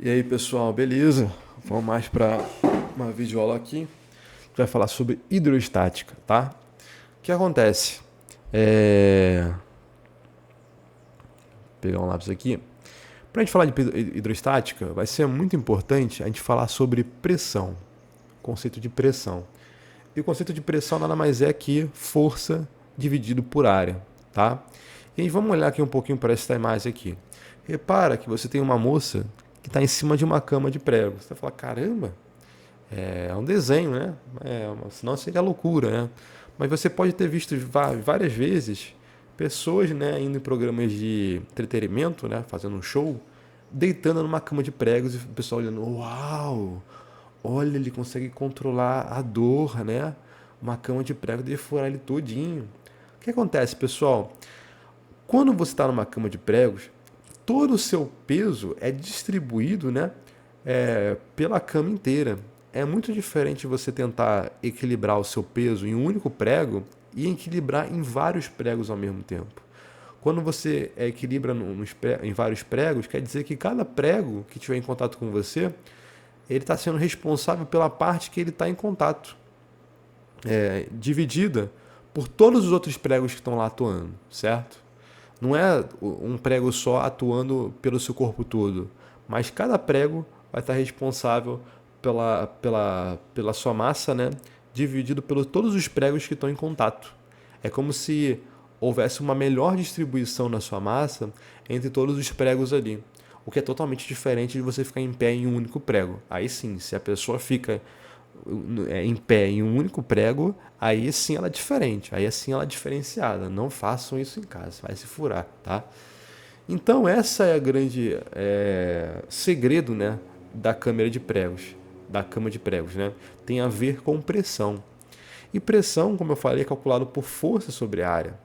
E aí pessoal, beleza? Vamos mais para uma videoaula aqui. A gente vai falar sobre hidroestática, tá? O que acontece? Vou pegar um lápis aqui. Para a gente falar de hidroestática, vai ser muito importante a gente falar sobre pressão, conceito de pressão. E o conceito de pressão nada mais é que força dividido por área, tá? E aí vamos olhar aqui um pouquinho para essa imagem aqui. Repara que você tem uma moça que está em cima de uma cama de prego. Você vai falar, caramba, é um desenho, né? Senão seria loucura, né? Mas você pode ter visto várias vezes pessoas, né, indo em programas de entretenimento, né, fazendo um show, deitando numa cama de pregos e o pessoal olhando, uau, olha, ele consegue controlar a dor, né? Uma cama de prego deve furar ele todinho. O que acontece, pessoal? Quando você está numa cama de pregos, todo o seu peso é distribuído, né, pela cama inteira. É muito diferente você tentar equilibrar o seu peso em um único prego e equilibrar em vários pregos ao mesmo tempo. Quando você equilibra em vários pregos, quer dizer que cada prego que estiver em contato com você, ele está sendo responsável pela parte que ele está em contato, dividida por todos os outros pregos que estão lá atuando, certo? Não é um prego só atuando pelo seu corpo todo, mas cada prego vai estar responsável pela sua massa, né? Dividido pelos todos os pregos que estão em contato. É como se houvesse uma melhor distribuição na sua massa entre todos os pregos ali. O que é totalmente diferente de você ficar em pé em um único prego. Aí sim, se a pessoa fica em pé em um único prego, aí sim ela é diferente, aí sim ela é diferenciada. Não façam isso em casa, vai se furar, tá? Então essa é a grande segredo, né, da câmera de pregos, da cama de pregos, né? Tem a ver com pressão. E pressão, como eu falei, é calculado por força sobre a área.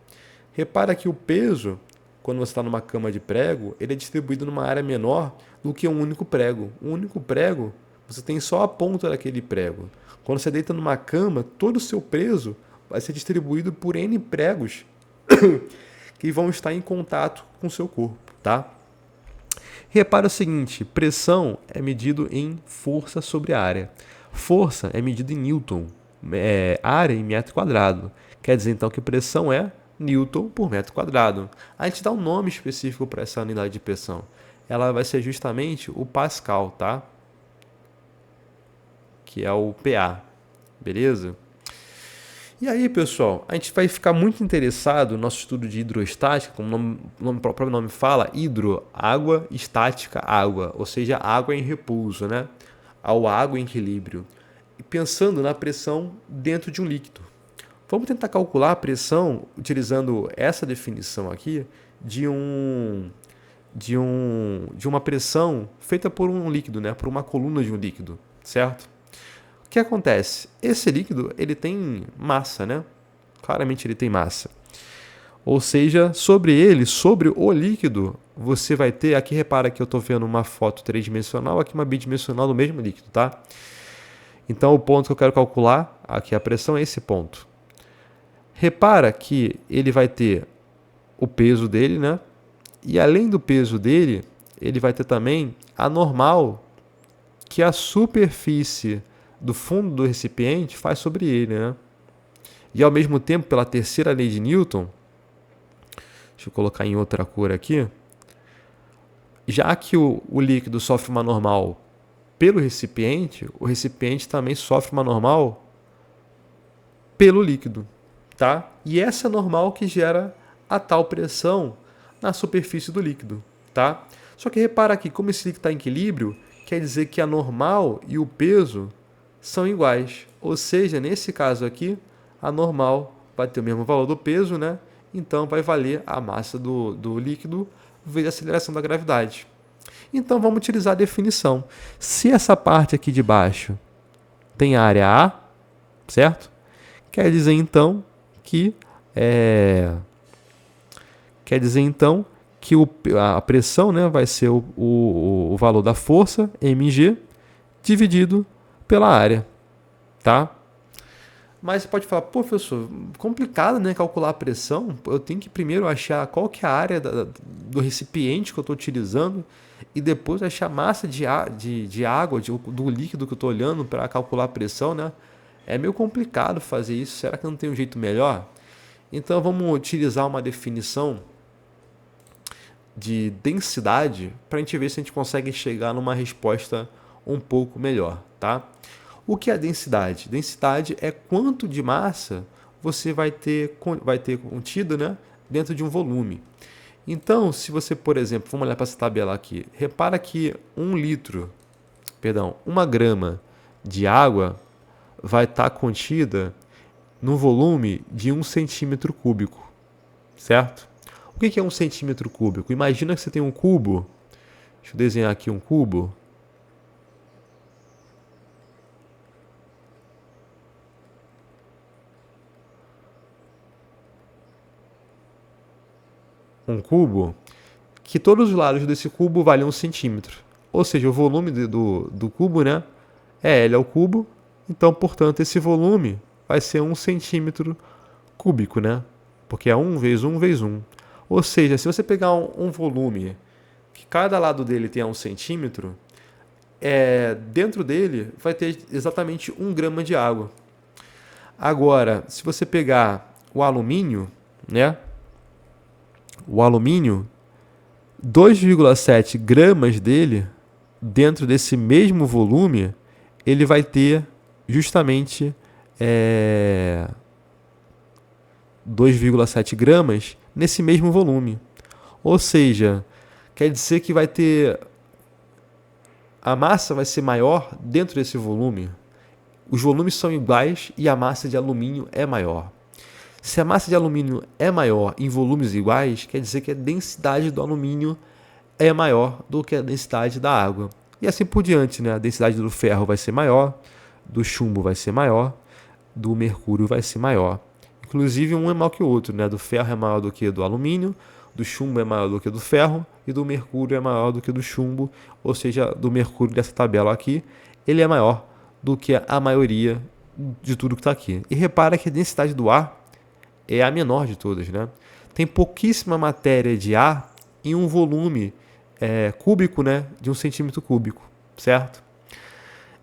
Repara que o peso, quando você está numa cama de prego, ele é distribuído numa área menor do que um único prego. Um único prego, você tem só a ponta daquele prego. Quando você deita numa cama, todo o seu peso vai ser distribuído por N pregos que vão estar em contato com o seu corpo, tá? Repara o seguinte, pressão é medido em força sobre área. Força é medida em Newton, área em metro quadrado. Quer dizer então que pressão é Newton por metro quadrado. A gente dá um nome específico para essa unidade de pressão. Ela vai ser justamente o Pascal, tá? Que é o PA, beleza? E aí, pessoal, a gente vai ficar muito interessado no nosso estudo de hidroestática, como o próprio nome fala, hidro, água, estática, água, ou seja, água em repouso, né? Ao água em equilíbrio. E pensando na pressão dentro de um líquido. Vamos tentar calcular a pressão utilizando essa definição aqui de uma pressão feita por um líquido, né? Por uma coluna de um líquido, certo? O que acontece? Esse líquido ele tem massa, né? Claramente ele tem massa. Ou seja, sobre ele, sobre o líquido, você vai ter... Aqui repara que eu estou vendo uma foto tridimensional, aqui uma bidimensional do mesmo líquido, tá? Então o ponto que eu quero calcular, aqui a pressão é esse ponto. Repara que ele vai ter o peso dele, né? E além do peso dele, ele vai ter também a normal que a superfície do fundo do recipiente faz sobre ele, né? E ao mesmo tempo, pela terceira lei de Newton, deixa eu colocar em outra cor aqui, já que o líquido sofre uma normal pelo recipiente, o recipiente também sofre uma normal pelo líquido, tá? E essa normal que gera a tal pressão na superfície do líquido, tá? Só que repara aqui, como esse líquido está em equilíbrio, quer dizer que a normal e o peso são iguais. Ou seja, nesse caso aqui, a normal vai ter o mesmo valor do peso, né? Então vai valer a massa do líquido vezes a aceleração da gravidade. Então vamos utilizar a definição. Se essa parte aqui de baixo tem área A, certo? Quer dizer então que a pressão, né, vai ser o valor da força, mg, dividido pela área, tá? Mas você pode falar, pô, professor, complicado, né, calcular a pressão. Eu tenho que primeiro achar qual que é a área do recipiente que eu estou utilizando. e depois achar massa de água, do líquido que eu estou olhando para calcular a pressão, né? É meio complicado fazer isso. Será que não tem um jeito melhor? Então vamos utilizar uma definição de densidade para a gente ver se a gente consegue chegar numa resposta um pouco melhor, tá? O que é densidade? Densidade é quanto de massa você vai ter contido, né, dentro de um volume. Então, se você, por exemplo, vamos olhar para essa tabela aqui, repara que 1 grama de água vai estar contida no volume de 1 centímetro cúbico, certo? O que é 1 centímetro cúbico? Imagina que você tem um cubo, deixa eu desenhar aqui um cubo. Um cubo que todos os lados desse cubo valem 1 centímetro. Ou seja, o volume do cubo, né, é L ao cubo. Então, portanto, esse volume vai ser 1 centímetro cúbico, né? Porque é 1 vezes 1 vezes 1. Ou seja, se você pegar um volume que cada lado dele tenha 1 centímetro, dentro dele vai ter exatamente 1 grama de água. Agora, se você pegar o alumínio, né? O alumínio, 2,7 gramas dele, dentro desse mesmo volume, ele vai ter justamente 2,7 gramas nesse mesmo volume. Ou seja, quer dizer que a massa vai ser maior dentro desse volume. Os volumes são iguais e a massa de alumínio é maior. Se a massa de alumínio é maior em volumes iguais, quer dizer que a densidade do alumínio é maior do que a densidade da água. E assim por diante, né? A densidade do ferro vai ser maior, do chumbo vai ser maior, do mercúrio vai ser maior. Inclusive, um é maior que o outro, né? Do ferro é maior do que do alumínio, do chumbo é maior do que do ferro e do mercúrio é maior do que do chumbo, ou seja, do mercúrio dessa tabela aqui, ele é maior do que a maioria de tudo que está aqui. E repara que a densidade do ar é a menor de todas, né? Tem pouquíssima matéria de ar em um volume cúbico, né, de 1 centímetro cúbico, certo?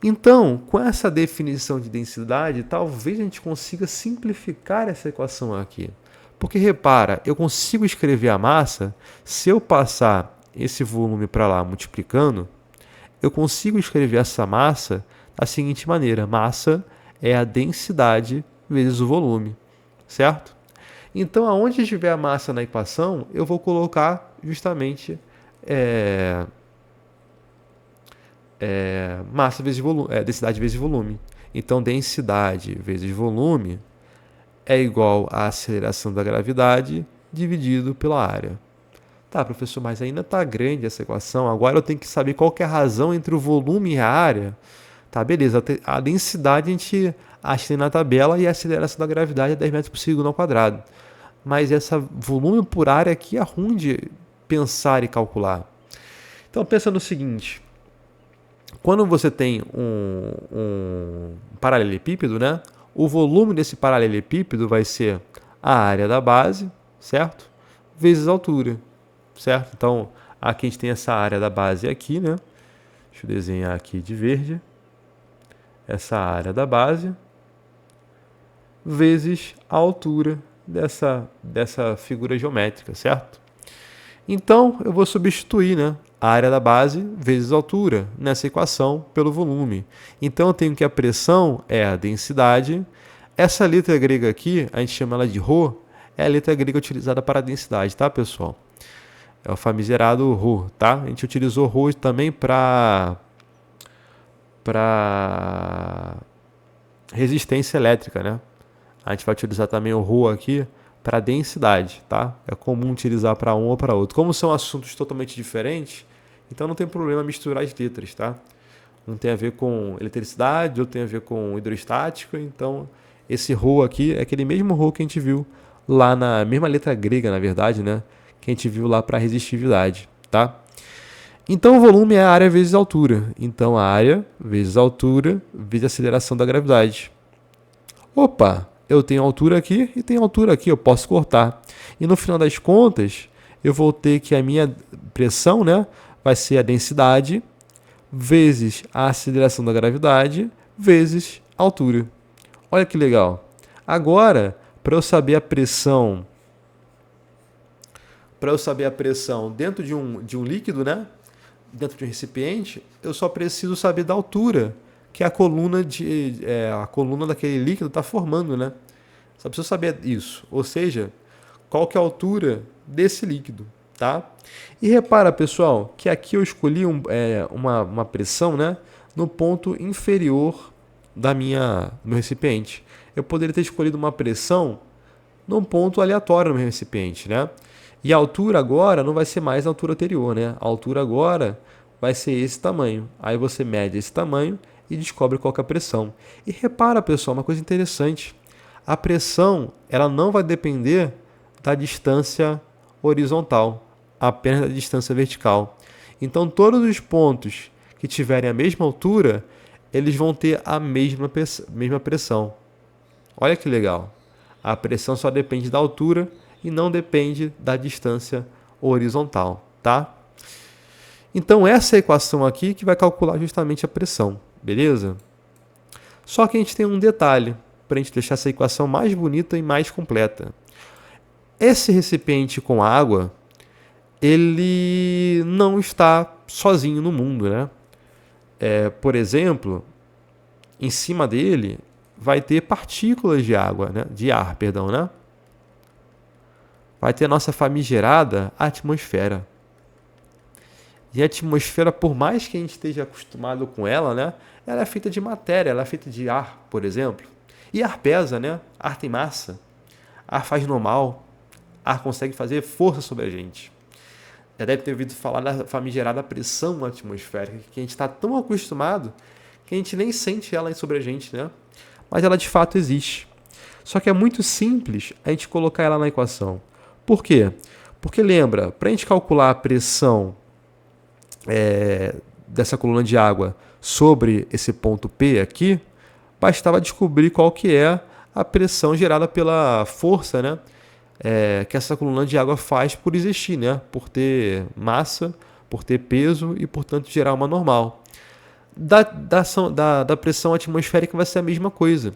Então, com essa definição de densidade, talvez a gente consiga simplificar essa equação aqui. Porque repara, eu consigo escrever a massa, se eu passar esse volume para lá multiplicando, eu consigo escrever essa massa da seguinte maneira: massa é a densidade vezes o volume, certo? Então, aonde tiver a massa na equação, eu vou colocar justamente massa vezes volume, densidade vezes volume. Então, densidade vezes volume é igual à aceleração da gravidade dividido pela área. Tá, professor, mas ainda está grande essa equação. Agora eu tenho que saber qual que é a razão entre o volume e a área. Tá, beleza. A densidade a gente acha na tabela e a aceleração da gravidade é 10 metros por segundo ao quadrado. Mas essa volume por área aqui é ruim de pensar e calcular. Então pensa no seguinte: quando você tem um paralelepípedo, né, o volume desse paralelepípedo vai ser a área da base, certo? Vezes a altura, certo? Então aqui a gente tem essa área da base aqui, né? Deixa eu desenhar aqui de verde. Essa área da base vezes a altura dessa figura geométrica, certo? Então, eu vou substituir, né, a área da base vezes a altura nessa equação pelo volume. Então, eu tenho que a pressão é a densidade. Essa letra grega aqui, a gente chama ela de ρ, é a letra grega utilizada para a densidade, tá, pessoal? É o famigerado ρ, tá? A gente utilizou ρ também para resistência elétrica, né? A gente vai utilizar também o ρ aqui para densidade, tá? É comum utilizar para um ou para outro. Como são assuntos totalmente diferentes, então não tem problema misturar as letras, tá? Um tem a ver com eletricidade, outro tem a ver com hidrostática, então esse ρ aqui é aquele mesmo ρ que a gente viu lá na mesma letra grega, na verdade, né? Que a gente viu lá para resistividade, tá? Então o volume é a área vezes a altura. Então a área vezes a altura vezes a aceleração da gravidade. Opa! Eu tenho altura aqui e tenho altura aqui, eu posso cortar. E no final das contas, eu vou ter que a minha pressão, né, vai ser a densidade vezes a aceleração da gravidade vezes a altura. Olha que legal. Agora, para eu saber a pressão dentro de um líquido, né? Dentro de um recipiente, eu só preciso saber da altura que a coluna daquele líquido está formando, né? Só preciso saber isso. Ou seja, qual que é a altura desse líquido, tá? E repara, pessoal, que aqui eu escolhi uma pressão, né? No ponto inferior do meu recipiente. Eu poderia ter escolhido uma pressão num ponto aleatório no meu recipiente, né? E a altura agora não vai ser mais a altura anterior, né? A altura agora vai ser esse tamanho. Aí você mede esse tamanho e descobre qual que é a pressão. E repara, pessoal, uma coisa interessante. A pressão, ela não vai depender da distância horizontal, apenas da distância vertical. Então, todos os pontos que tiverem a mesma altura, eles vão ter a mesma pressão. Olha que legal. A pressão só depende da altura e não depende da distância horizontal, tá? Então, essa equação aqui que vai calcular justamente a pressão, beleza? Só que a gente tem um detalhe para a gente deixar essa equação mais bonita e mais completa. Esse recipiente com água, ele não está sozinho no mundo, né? Por exemplo, em cima dele vai ter partículas de água, né? De ar, perdão, né? Vai ter a nossa famigerada atmosfera. E a atmosfera, por mais que a gente esteja acostumado com ela, né? Ela é feita de matéria, ela é feita de ar, por exemplo. E ar pesa, né? Ar tem massa. Ar faz normal. Ar consegue fazer força sobre a gente. Já deve ter ouvido falar da famigerada pressão atmosférica, que a gente está tão acostumado que a gente nem sente ela sobre a gente, né? Mas ela de fato existe. Só que é muito simples a gente colocar ela na equação. Por quê? Porque lembra, para a gente calcular a pressão dessa coluna de água sobre esse ponto P aqui, bastava descobrir qual que é a pressão gerada pela força, né? Que essa coluna de água faz por existir, né? Por ter massa, por ter peso e, portanto, gerar uma normal. Da pressão atmosférica vai ser a mesma coisa.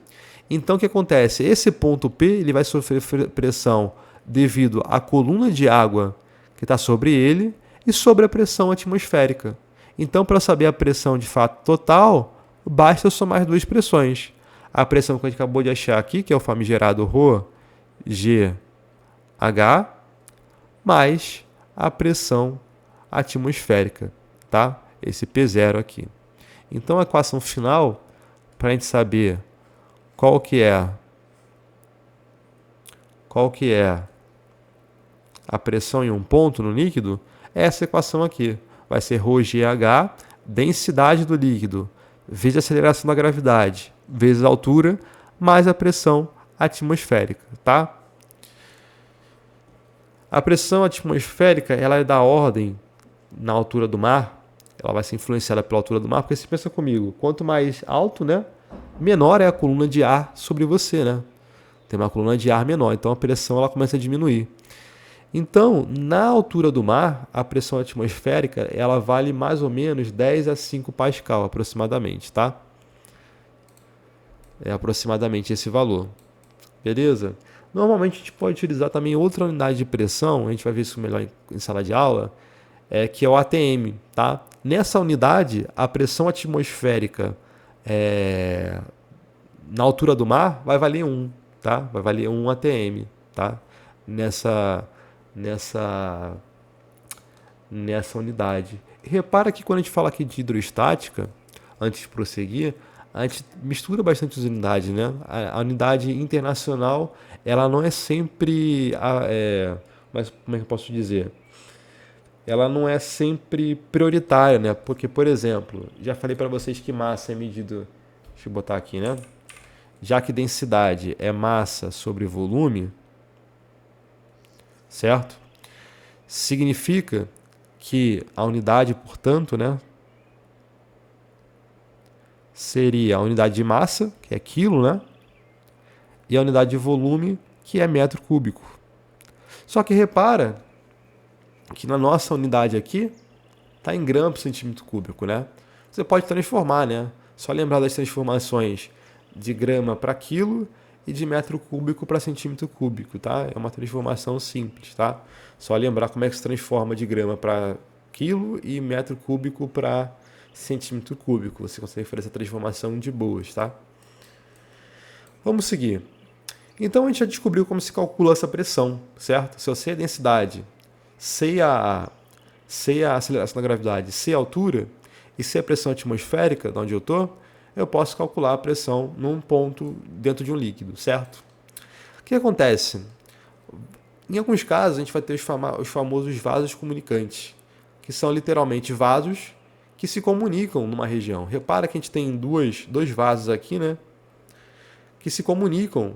Então, o que acontece? Esse ponto P ele vai sofrer pressão devido à coluna de água que está sobre ele e sobre a pressão atmosférica. Então, para saber a pressão de fato total, basta somar as duas pressões. A pressão que a gente acabou de achar aqui, que é o famigerado ρg H, mais a pressão atmosférica, tá? Esse P0 aqui. Então, a equação final, para a gente saber qual que é a pressão em um ponto no líquido, é essa equação aqui. Vai ser ρgH, densidade do líquido, vezes a aceleração da gravidade, vezes a altura, mais a pressão atmosférica, tá? A pressão atmosférica, ela é da ordem na altura do mar, ela vai ser influenciada pela altura do mar, porque você pensa comigo, quanto mais alto, né, menor é a coluna de ar sobre você, né? Tem uma coluna de ar menor, então a pressão ela começa a diminuir. Então, na altura do mar, a pressão atmosférica ela vale mais ou menos 10 a 5 pascal aproximadamente, tá? É aproximadamente esse valor. Beleza? Normalmente a gente pode utilizar também outra unidade de pressão, a gente vai ver isso melhor em sala de aula, que é o ATM, tá? Nessa unidade, a pressão atmosférica na altura do mar vai valer 1, tá? Vai valer 1 ATM, tá? Nessa unidade. Repara que quando a gente fala aqui de hidrostática, antes de prosseguir, a gente mistura bastante as unidades, né? A unidade internacional, ela não é sempre, mas como é que eu posso dizer? Ela não é sempre prioritária, né? Porque, por exemplo, já falei para vocês que massa é medida, deixa eu botar aqui, né? Já que densidade é massa sobre volume, certo? Significa que a unidade, portanto, né, seria a unidade de massa, que é quilo, né? E a unidade de volume, que é metro cúbico. Só que repara que na nossa unidade aqui está em grama por centímetro cúbico, né? Você pode transformar, né? Só lembrar das transformações de grama para quilo e de metro cúbico para centímetro cúbico, tá? É uma transformação simples, tá? Só lembrar como é que se transforma de grama para quilo e metro cúbico para centímetro cúbico. Você consegue fazer essa transformação de boas, tá? Vamos seguir. Então a gente já descobriu como se calcula essa pressão, certo? Se eu sei a densidade, sei a aceleração da gravidade, sei a altura e sei a pressão atmosférica de onde eu estou, eu posso calcular a pressão num ponto dentro de um líquido, certo? O que acontece? Em alguns casos a gente vai ter os famosos vasos comunicantes, que são literalmente vasos que se comunicam numa região. Repara que a gente tem dois vasos aqui, né? Que se comunicam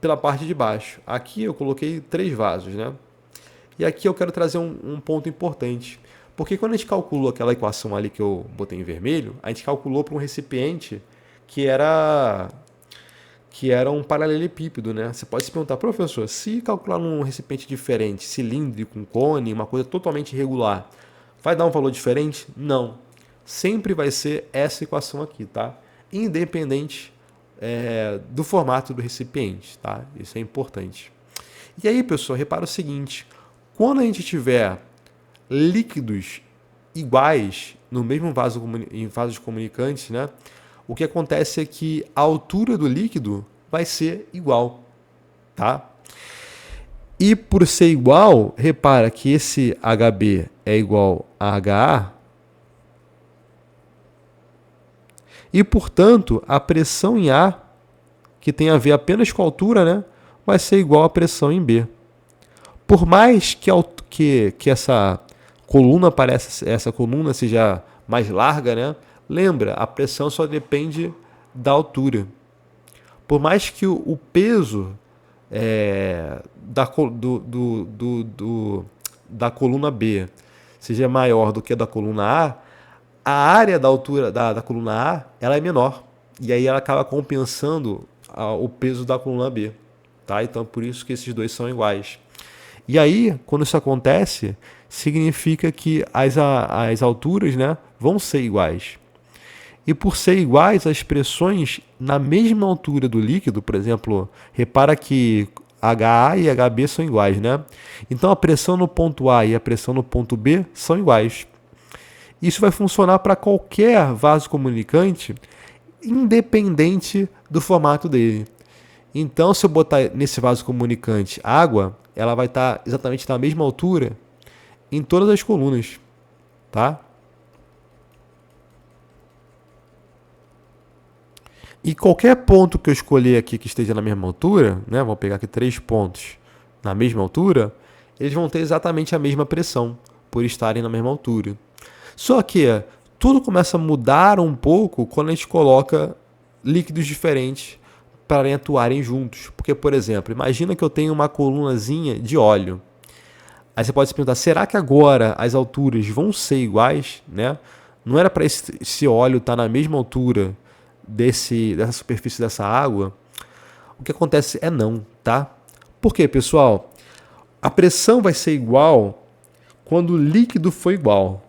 pela parte de baixo. Aqui eu coloquei 3 vasos, né? E aqui eu quero trazer um ponto importante. Porque quando a gente calculou aquela equação ali que eu botei em vermelho, a gente calculou para um recipiente que era um paralelepípedo, né? Você pode se perguntar, professor, se calcular num recipiente diferente, cilíndrico, um cone, uma coisa totalmente irregular, vai dar um valor diferente? Não. Sempre vai ser essa equação aqui, tá? Independente do formato do recipiente, tá? Isso é importante. E aí, pessoal, repara o seguinte, quando a gente tiver líquidos iguais no mesmo vaso, em vasos comunicantes, né? O que acontece é que a altura do líquido vai ser igual, tá? E por ser igual, repara que esse HB é igual a HA e, portanto, a pressão em A, que tem a ver apenas com a altura, né, vai ser igual à pressão em B. Por mais que essa coluna seja mais larga, né, lembra, a pressão só depende da altura. Por mais que o peso da coluna B seja maior do que a da coluna a área da altura da coluna A ela é menor. E aí ela acaba compensando o peso da coluna B. Tá? Então por isso que esses dois são iguais. E aí, quando isso acontece, significa que as alturas, né, vão ser iguais. E por ser iguais, as pressões na mesma altura do líquido, por exemplo, repara que HA e HB são iguais, né? Então a pressão no ponto A e a pressão no ponto B são iguais. Isso vai funcionar para qualquer vaso comunicante, independente do formato dele. Então, se eu botar nesse vaso comunicante água, ela vai estar exatamente na mesma altura em todas as colunas, tá? E qualquer ponto que eu escolher aqui que esteja na mesma altura, né? Vou pegar aqui 3 pontos na mesma altura, eles vão ter exatamente a mesma pressão por estarem na mesma altura. Só que tudo começa a mudar um pouco quando a gente coloca líquidos diferentes para atuarem juntos. Porque, por exemplo, imagina que eu tenho uma colunazinha de óleo. Aí você pode se perguntar, será que agora as alturas vão ser iguais? Né? Não era para esse óleo estar na mesma altura dessa superfície dessa água? O que acontece é não, tá? Por quê, pessoal? A pressão vai ser igual quando o líquido for igual,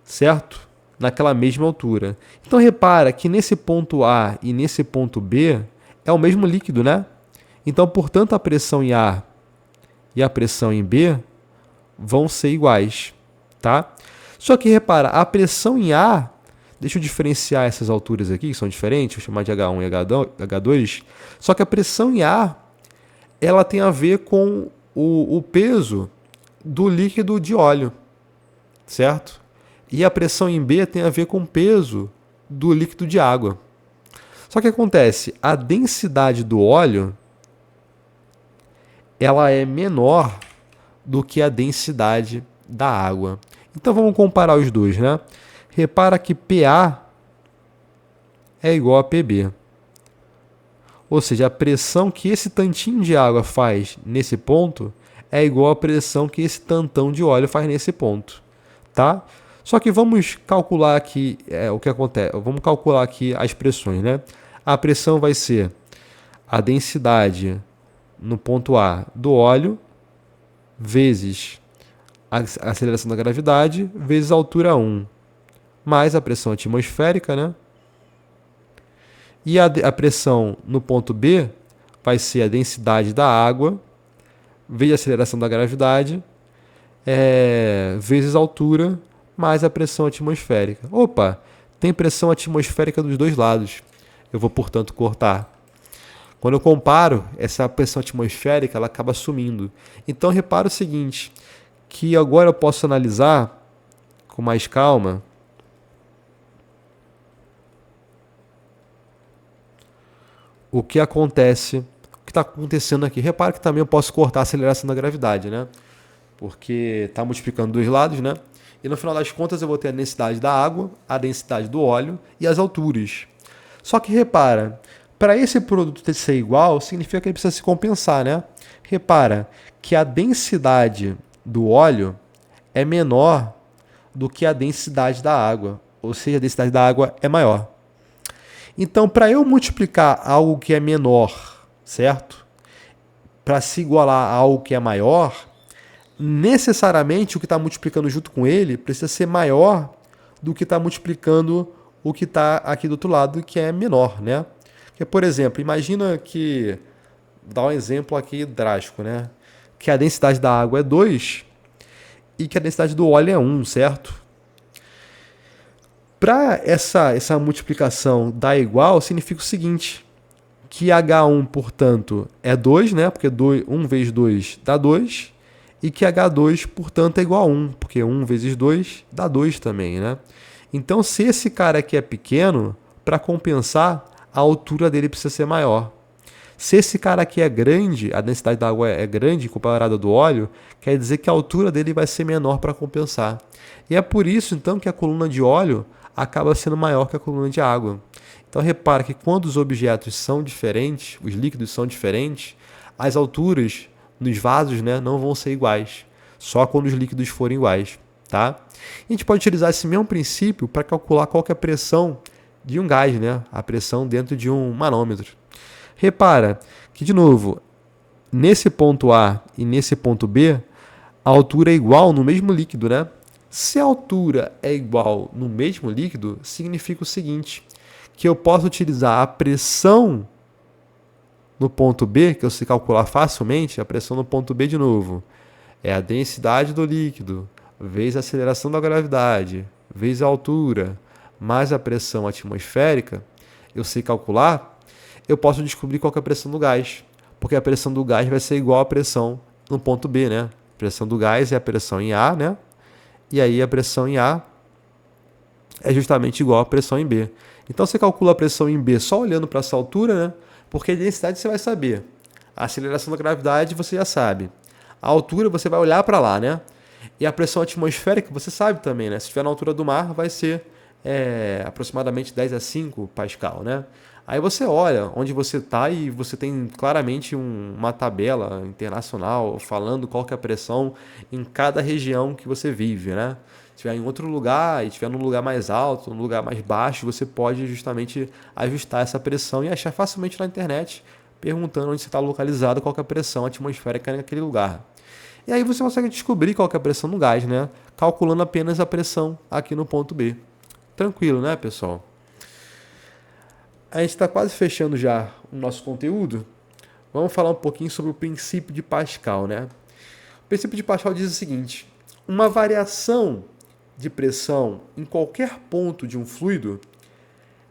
certo? Naquela mesma altura. Então repara que nesse ponto A e nesse ponto B é o mesmo líquido, né? Então, portanto, a pressão em A e a pressão em B vão ser iguais, tá? Só que repara, a pressão em A, deixa eu diferenciar essas alturas aqui, que são diferentes, vou chamar de H1 e H2, só que a pressão em A, ela tem a ver com o peso do líquido de óleo, certo? E a pressão em B tem a ver com o peso do líquido de água. Só que acontece, a densidade do óleo ela é menor do que a densidade da água. Então vamos comparar os dois, né? Repara que PA é igual a PB. Ou seja, a pressão que esse tantinho de água faz nesse ponto é igual à pressão que esse tantão de óleo faz nesse ponto, tá? Só que vamos calcular aqui o que acontece. Vamos calcular aqui as pressões, né? A pressão vai ser a densidade no ponto A do óleo vezes a aceleração da gravidade vezes a altura 1, mais a pressão atmosférica, né? E a pressão no ponto B vai ser a densidade da água vezes a aceleração da gravidade vezes a altura mais a pressão atmosférica. Opa, tem pressão atmosférica dos dois lados. Eu vou, portanto, cortar. Quando eu comparo, essa pressão atmosférica ela acaba sumindo. Então, repara o seguinte, que agora eu posso analisar com mais calma o que acontece, o que está acontecendo aqui. Repara que também eu posso cortar a aceleração da gravidade, né? Porque está multiplicando dois lados, né? E no final das contas eu vou ter a densidade da água, a densidade do óleo e as alturas. Só que repara, para esse produto ser igual, significa que ele precisa se compensar, né? Repara que a densidade do óleo é menor do que a densidade da água, ou seja, a densidade da água é maior. Então, para eu multiplicar algo que é menor, certo? Para se igualar a algo que é maior, necessariamente o que está multiplicando junto com ele precisa ser maior do que está multiplicando o que está aqui do outro lado, que é menor, né? Porque, por exemplo, imagina que, vou dar um exemplo aqui drástico, né? Que a densidade da água é 2 e que a densidade do óleo é 1, certo? Para essa multiplicação dar igual, significa o seguinte, que H1, portanto, é 2, né? Porque 1 vezes 2 dá 2, e que H2, portanto, é igual a 1, porque 1 vezes 2 dá 2 também, né? Então, se esse cara aqui é pequeno, para compensar, a altura dele precisa ser maior. Se esse cara aqui é grande, a densidade da água é grande comparada do óleo, quer dizer que a altura dele vai ser menor para compensar. E é por isso, então, que a coluna de óleo acaba sendo maior que a coluna de água. Então, repara que quando os objetos são diferentes, os líquidos são diferentes, as alturas nos vasos, né, não vão ser iguais. Só quando os líquidos forem iguais. Tá? A gente pode utilizar esse mesmo princípio para calcular qual que é a pressão de um gás, né? A pressão dentro de um manômetro. Repara que, de novo, nesse ponto A e nesse ponto B, a altura é igual no mesmo líquido, né? Se a altura é igual no mesmo líquido, significa o seguinte, que eu posso utilizar a pressão no ponto B, que eu sei calcular facilmente, a pressão no ponto B de novo, é a densidade do líquido, vezes a aceleração da gravidade, vezes a altura, mais a pressão atmosférica, eu sei calcular, eu posso descobrir qual que é a pressão do gás, porque a pressão do gás vai ser igual à pressão no ponto B, né? A pressão do gás é a pressão em A, né? E aí a pressão em A é justamente igual à pressão em B. Então você calcula a pressão em B só olhando para essa altura, né? Porque a densidade você vai saber. A aceleração da gravidade você já sabe. A altura você vai olhar para lá, né? E a pressão atmosférica você sabe também, né? Se estiver na altura do mar vai ser aproximadamente 10 a 5 Pascal, né? Aí você olha onde você está e você tem claramente uma tabela internacional falando qual que é a pressão em cada região que você vive, né? Se estiver em outro lugar e estiver num lugar mais alto, num lugar mais baixo, você pode justamente ajustar essa pressão e achar facilmente na internet, perguntando onde você está localizado, qual que é a pressão atmosférica naquele lugar. E aí você consegue descobrir qual que é a pressão no gás, né? Calculando apenas a pressão aqui no ponto B. Tranquilo, né, pessoal? A gente está quase fechando já o nosso conteúdo. Vamos falar um pouquinho sobre o princípio de Pascal, né? O princípio de Pascal diz o seguinte: uma variação de pressão em qualquer ponto de um fluido,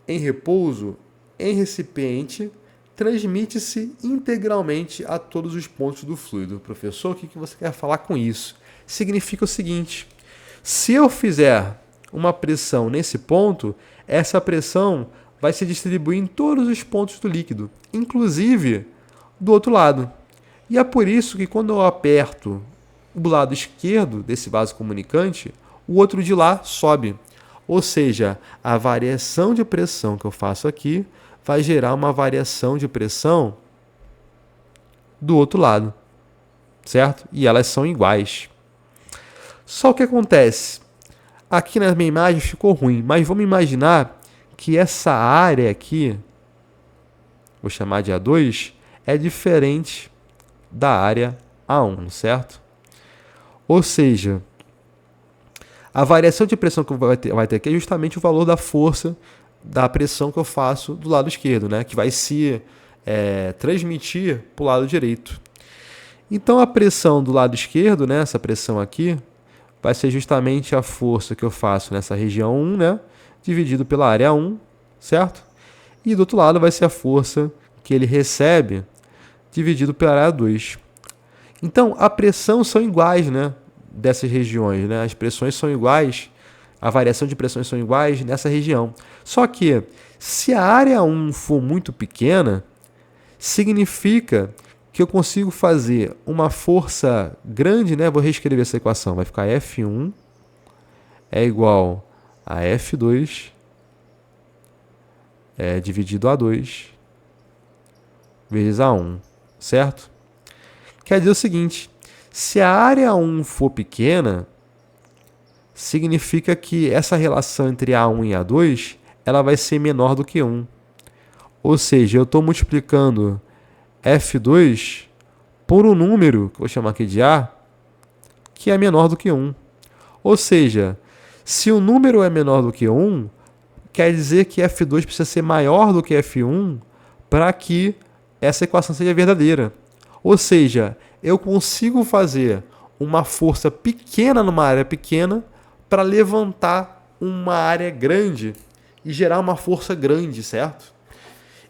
em repouso, em recipiente, transmite-se integralmente a todos os pontos do fluido. Professor, o que você quer falar com isso? Significa o seguinte: se eu fizer uma pressão nesse ponto, essa pressão vai se distribuir em todos os pontos do líquido, inclusive do outro lado. E é por isso que quando eu aperto o lado esquerdo desse vaso comunicante, o outro de lá sobe. Ou seja, a variação de pressão que eu faço aqui vai gerar uma variação de pressão do outro lado, certo? E elas são iguais. Só o que acontece? Aqui na minha imagem ficou ruim, mas vamos imaginar que essa área aqui, vou chamar de A2, é diferente da área A1, certo? Ou seja, A variação de pressão que vai ter aqui é justamente o valor da força da pressão que eu faço do lado esquerdo, né? Que vai se transmitir para o lado direito. Então a pressão do lado esquerdo, né? Essa pressão aqui, vai ser justamente a força que eu faço nessa região 1, né? Dividido pela área 1, certo? E do outro lado vai ser a força que ele recebe dividido pela área 2. Então, a pressão são iguais, né? Dessas regiões, né? As pressões são iguais, a variação de pressões são iguais nessa região. Só que, se a área 1 for muito pequena, significa que eu consigo fazer uma força grande, né? Vou reescrever essa equação. Vai ficar F1 é igual a F2 dividido A2 vezes A1, certo? Quer dizer o seguinte, se a área 1 for pequena, significa que essa relação entre A1 e A2 ela vai ser menor do que 1. Ou seja, eu estou multiplicando F2 por um número, que eu vou chamar aqui de A, que é menor do que 1. Ou seja, se o número é menor do que 1, quer dizer que F2 precisa ser maior do que F1 para que essa equação seja verdadeira. Ou seja, eu consigo fazer uma força pequena numa área pequena para levantar uma área grande e gerar uma força grande, certo?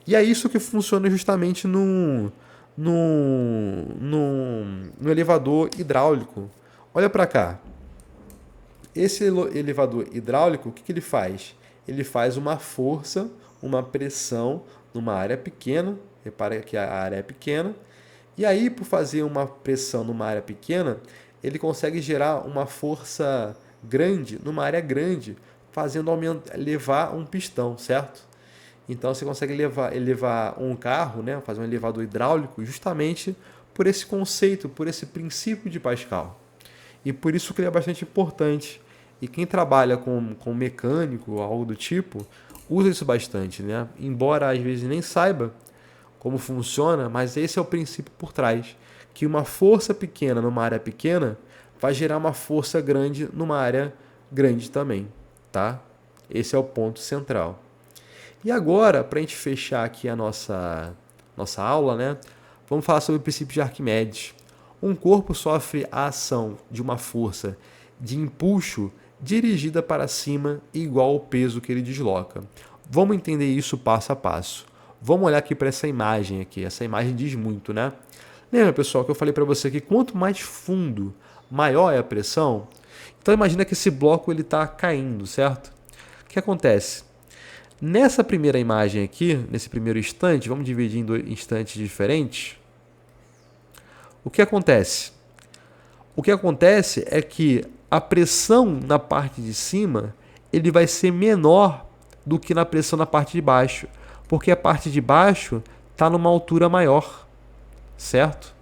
E é isso que funciona justamente no elevador hidráulico. Olha para cá. Esse elevador hidráulico, o que ele faz? Ele faz uma força, uma pressão numa área pequena. Repara que a área é pequena. E aí, por fazer uma pressão numa área pequena, ele consegue gerar uma força grande numa área grande, fazendo levar um pistão, certo? Então você consegue elevar um carro, né? Fazer um elevador hidráulico justamente por esse conceito, por esse princípio de Pascal. E por isso que ele é bastante importante. E quem trabalha com mecânico ou algo do tipo, usa isso bastante, né? Embora às vezes nem saiba como funciona, mas esse é o princípio por trás. Que uma força pequena numa área pequena vai gerar uma força grande numa área grande também, tá? Esse é o ponto central. E agora, para a gente fechar aqui a nossa aula, né? Vamos falar sobre o princípio de Arquimedes. Um corpo sofre a ação de uma força de empuxo dirigida para cima igual ao peso que ele desloca. Vamos entender isso passo a passo. Vamos olhar aqui para essa imagem aqui. Essa imagem diz muito, né? Lembra, pessoal, que eu falei para você que quanto mais fundo, maior é a pressão? Então imagina que esse bloco ele está caindo, certo? O que acontece? Nessa primeira imagem aqui, nesse primeiro instante, vamos dividir em dois instantes diferentes. O que acontece? O que acontece é que a pressão na parte de cima ele vai ser menor do que na pressão na parte de baixo, porque a parte de baixo está numa altura maior, certo?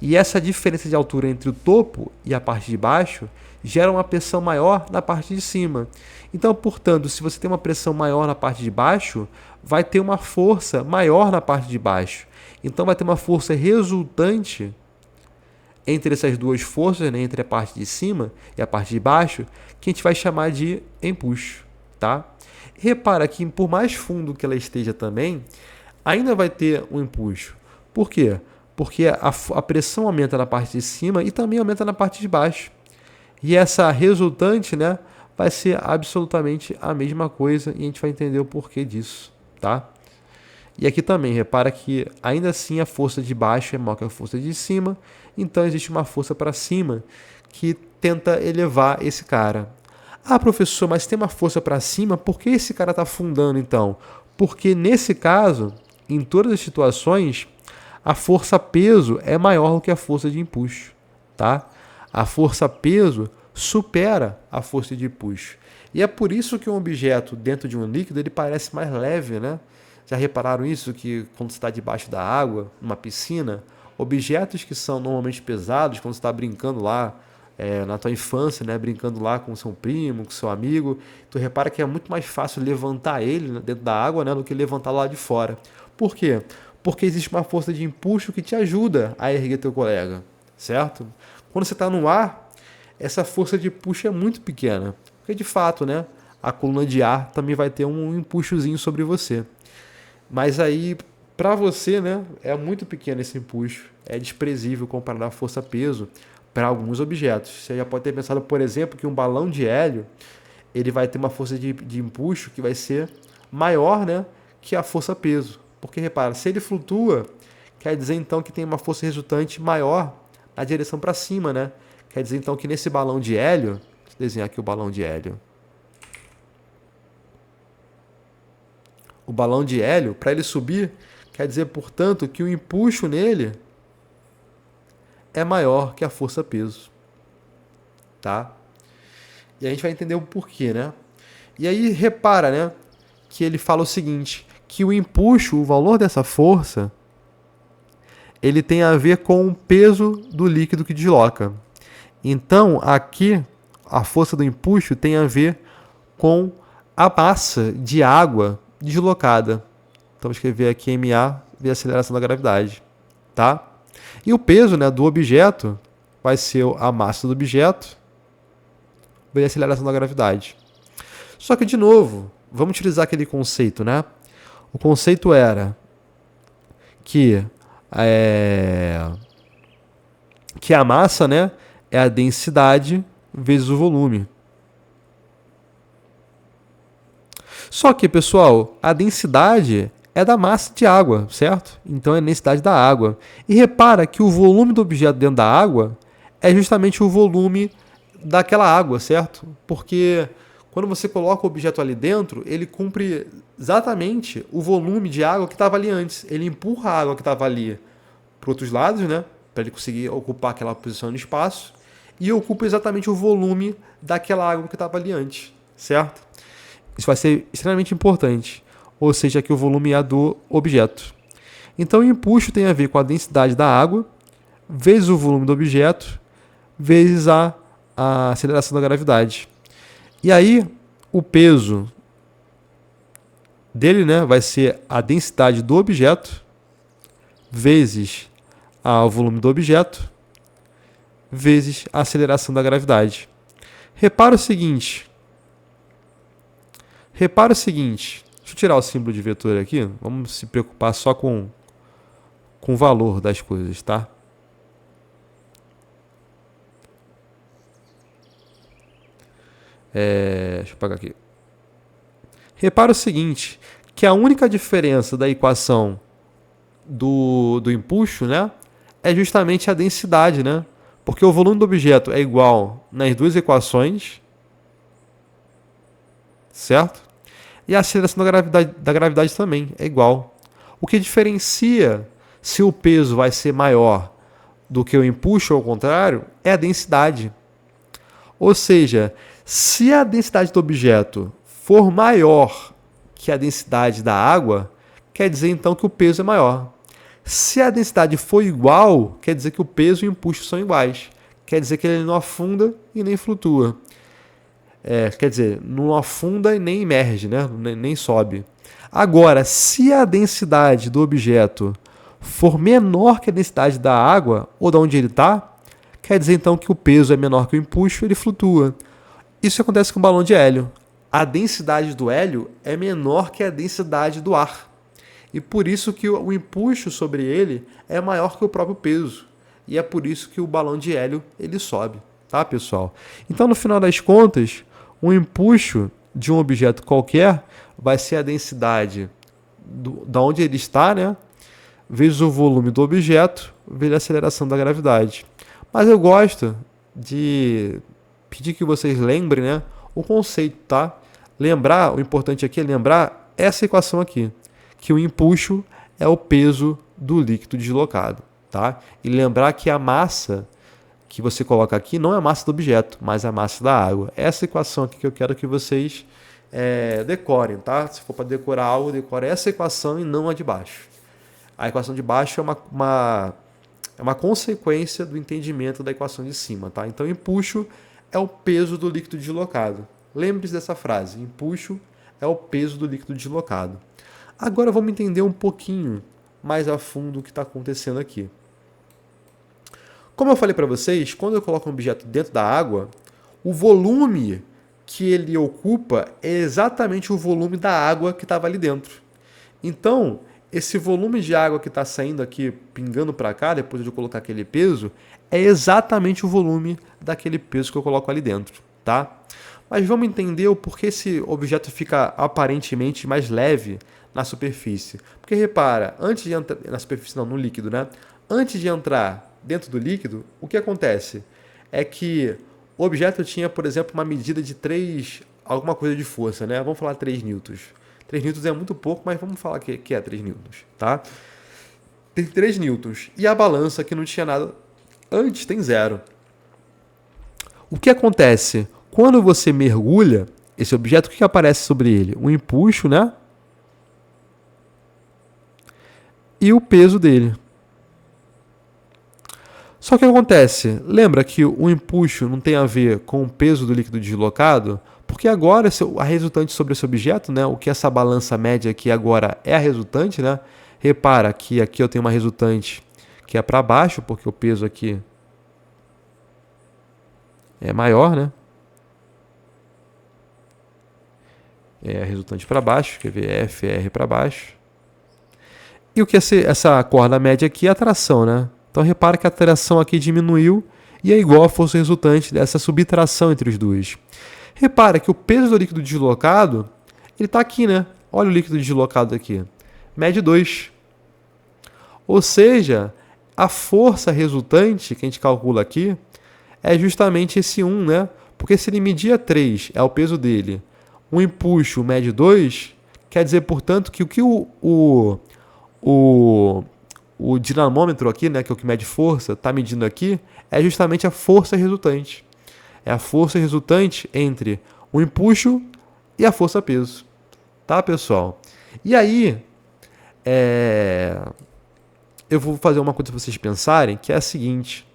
E essa diferença de altura entre o topo e a parte de baixo gera uma pressão maior na parte de cima. Então, portanto, se você tem uma pressão maior na parte de baixo, vai ter uma força maior na parte de baixo. Então, vai ter uma força resultante entre essas duas forças, né, entre a parte de cima e a parte de baixo, que a gente vai chamar de empuxo, tá? Repara que por mais fundo que ela esteja também, ainda vai ter um empuxo. Por quê? Porque a pressão aumenta na parte de cima e também aumenta na parte de baixo. E essa resultante, né, vai ser absolutamente a mesma coisa e a gente vai entender o porquê disso, tá? E aqui também, repara que ainda assim a força de baixo é maior que a força de cima, então existe uma força para cima que tenta elevar esse cara. Ah, professor, mas tem uma força para cima, por que esse cara está afundando então? Porque nesse caso, em todas as situações, a força peso é maior do que a força de empuxo, tá? A força peso supera a força de empuxo. E é por isso que um objeto dentro de um líquido ele parece mais leve, né? Já repararam isso? Que quando você está debaixo da água, numa piscina, objetos que são normalmente pesados, quando você está brincando lá na tua infância, né, brincando lá com seu primo, com seu amigo, tu repara que é muito mais fácil levantar ele dentro da água, né, do que levantá-lo lá de fora. Por quê? Porque existe uma força de empuxo que te ajuda a erguer teu colega, certo? Quando você está no ar, essa força de puxo é muito pequena. Porque de fato, né, a coluna de ar também vai ter um empuxozinho sobre você. Mas aí, para você, né, é muito pequeno esse empuxo. É desprezível comparado à força-peso para alguns objetos. Você já pode ter pensado, por exemplo, que um balão de hélio ele vai ter uma força de empuxo que vai ser maior, né, que a força-peso. Porque, repara, se ele flutua, quer dizer então que tem uma força resultante maior na direção para cima, né? Quer dizer então que nesse balão de hélio, deixa eu desenhar aqui o balão de hélio. O balão de hélio, para ele subir, quer dizer, portanto, que o empuxo nele é maior que a força-peso, tá? E a gente vai entender o porquê, né? E aí repara, né, que ele fala o seguinte, que o empuxo, o valor dessa força, ele tem a ver com o peso do líquido que desloca. Então, aqui, a força do empuxo tem a ver com a massa de água deslocada. Então, vou escrever aqui MA, ver a aceleração da gravidade, tá? E o peso, né, do objeto vai ser a massa do objeto, ver a aceleração da gravidade. Só que, de novo, vamos utilizar aquele conceito, né? O conceito era que a massa, né, é a densidade vezes o volume. Só que, pessoal, a densidade é da massa de água, certo? Então é a densidade da água. E repara que o volume do objeto dentro da água é justamente o volume daquela água, certo? Porque quando você coloca o objeto ali dentro, ele cumpre exatamente o volume de água que estava ali antes. Ele empurra a água que estava ali para outros lados, né? Para ele conseguir ocupar aquela posição no espaço. E ocupa exatamente o volume daquela água que estava ali antes, certo? Isso vai ser extremamente importante. Ou seja, aqui o volume é do objeto. Então o empuxo tem a ver com a densidade da água, vezes o volume do objeto, vezes a aceleração da gravidade. E aí, o peso dele, né, vai ser a densidade do objeto, vezes o volume do objeto, vezes a aceleração da gravidade. Repara o seguinte. Deixa eu tirar o símbolo de vetor aqui. Vamos se preocupar só com o valor das coisas, tá? Deixa eu apagar aqui. Repara o seguinte, que a única diferença da equação do empuxo, né, é justamente a densidade, né? Porque o volume do objeto é igual nas duas equações, certo? E a aceleração da gravidade também é igual. O que diferencia se o peso vai ser maior do que o empuxo ou ao contrário é a densidade. Ou seja, se a densidade do objeto for maior que a densidade da água, quer dizer então que o peso é maior. Se a densidade for igual, quer dizer que o peso e o empuxo são iguais. Quer dizer que ele não afunda e nem flutua. Quer dizer, não afunda e nem emerge, né? Nem sobe. Agora, se a densidade do objeto for menor que a densidade da água ou de onde ele está, quer dizer então que o peso é menor que o empuxo e ele flutua. Isso acontece com o balão de hélio. A densidade do hélio é menor que a densidade do ar. E por isso que o empuxo sobre ele é maior que o próprio peso. E é por isso que o balão de hélio ele sobe, tá, pessoal? Então, no final das contas, o empuxo de um objeto qualquer vai ser a densidade da onde ele está, né, vezes o volume do objeto, vezes a aceleração da gravidade. Mas eu gosto de pedir que vocês lembrem, né, o conceito, tá? O importante aqui é lembrar essa equação aqui, que o empuxo é o peso do líquido deslocado, tá? E lembrar que a massa que você coloca aqui não é a massa do objeto, mas a massa da água. Essa equação aqui que eu quero que vocês decorem, tá? Se for para decorar algo, decore essa equação e não a de baixo. A equação de baixo é uma consequência do entendimento da equação de cima, tá? Então, empuxo é o peso do líquido deslocado. Lembre-se dessa frase, empuxo é o peso do líquido deslocado. Agora vamos entender um pouquinho mais a fundo o que está acontecendo aqui. Como eu falei para vocês, quando eu coloco um objeto dentro da água, o volume que ele ocupa é exatamente o volume da água que estava ali dentro. Então, esse volume de água que está saindo aqui, pingando para cá, depois de eu colocar aquele peso, é exatamente o volume daquele peso que eu coloco ali dentro, tá? Mas vamos entender o porquê esse objeto fica aparentemente mais leve na superfície. Porque repara, antes de entrar na superfície, não, no líquido, né? Antes de entrar dentro do líquido, o que acontece? É que o objeto tinha, por exemplo, uma medida de 3, alguma coisa de força, né? Vamos falar 3 newtons. 3 newtons é muito pouco, mas vamos falar que é 3 newtons, tá? Tem 3 newtons. E a balança, que não tinha nada antes, tem 0. O que acontece? Quando você mergulha esse objeto, o que aparece sobre ele? Um empuxo, né? E o peso dele. Só que o que acontece? Lembra que o empuxo não tem a ver com o peso do líquido deslocado? Porque agora a resultante sobre esse objeto, né, o que essa balança média aqui agora é a resultante, né? Repara que aqui eu tenho uma resultante que é para baixo, porque o peso aqui é maior, né? É a resultante para baixo, quer ver? FR para baixo. E o que essa corda média aqui é a tração, né? Então repara que a tração aqui diminuiu e é igual à força resultante dessa subtração entre os dois. Repara que o peso do líquido deslocado, ele está aqui, né? Olha o líquido deslocado aqui. Mede 2. Ou seja, a força resultante que a gente calcula aqui é justamente esse 1, né? Porque se ele media 3, é o peso dele, o empuxo mede 2, quer dizer, portanto, que o que o dinamômetro aqui, né, que é o que mede força, está medindo aqui, é justamente a força resultante. É a força resultante entre o empuxo e a força-peso. Tá, pessoal? E aí, eu vou fazer uma coisa para vocês pensarem, que é a seguinte.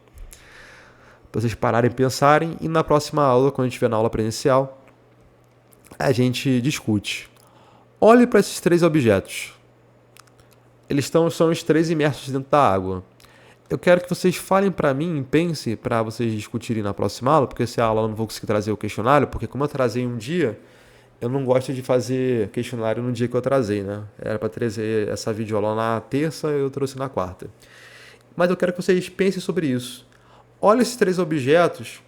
Para vocês pararem e pensarem, e na próxima aula, quando a gente estiver na aula presencial, a gente discute. Olhe para esses 3 objetos. São os 3 imersos dentro da água. Eu quero que vocês falem para mim, pensem para vocês discutirem na próxima aula, porque essa aula eu não vou conseguir trazer o questionário, porque como eu atrasei um dia, eu não gosto de fazer questionário no dia que eu atrasei, né? Era para trazer essa videoaula na terça e eu trouxe na quarta. Mas eu quero que vocês pensem sobre isso. Olha esses 3 objetos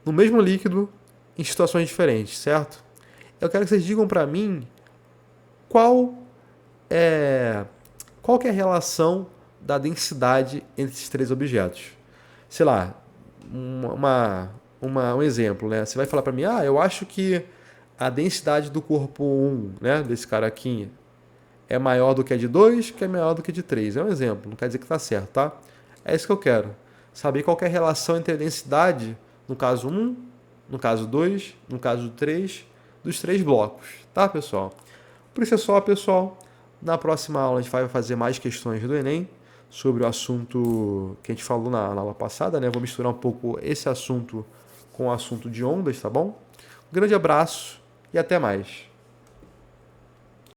no mesmo líquido em situações diferentes, certo? Eu quero que vocês digam para mim qual que é a relação da densidade entre esses 3 objetos. Sei lá, um exemplo, né? Você vai falar para mim, eu acho que a densidade do corpo 1, né, desse cara aqui, é maior do que a de 2, que é maior do que a de 3. É um exemplo, não quer dizer que está certo, tá? É isso que eu quero. Saber qual que é a relação entre a densidade, no caso 1, no caso 2, no caso 3, dos 3 blocos, tá, pessoal? Por isso é só, pessoal. Na próxima aula a gente vai fazer mais questões do Enem sobre o assunto que a gente falou na aula passada, né? Vou misturar um pouco esse assunto com o assunto de ondas, tá bom? Um grande abraço e até mais.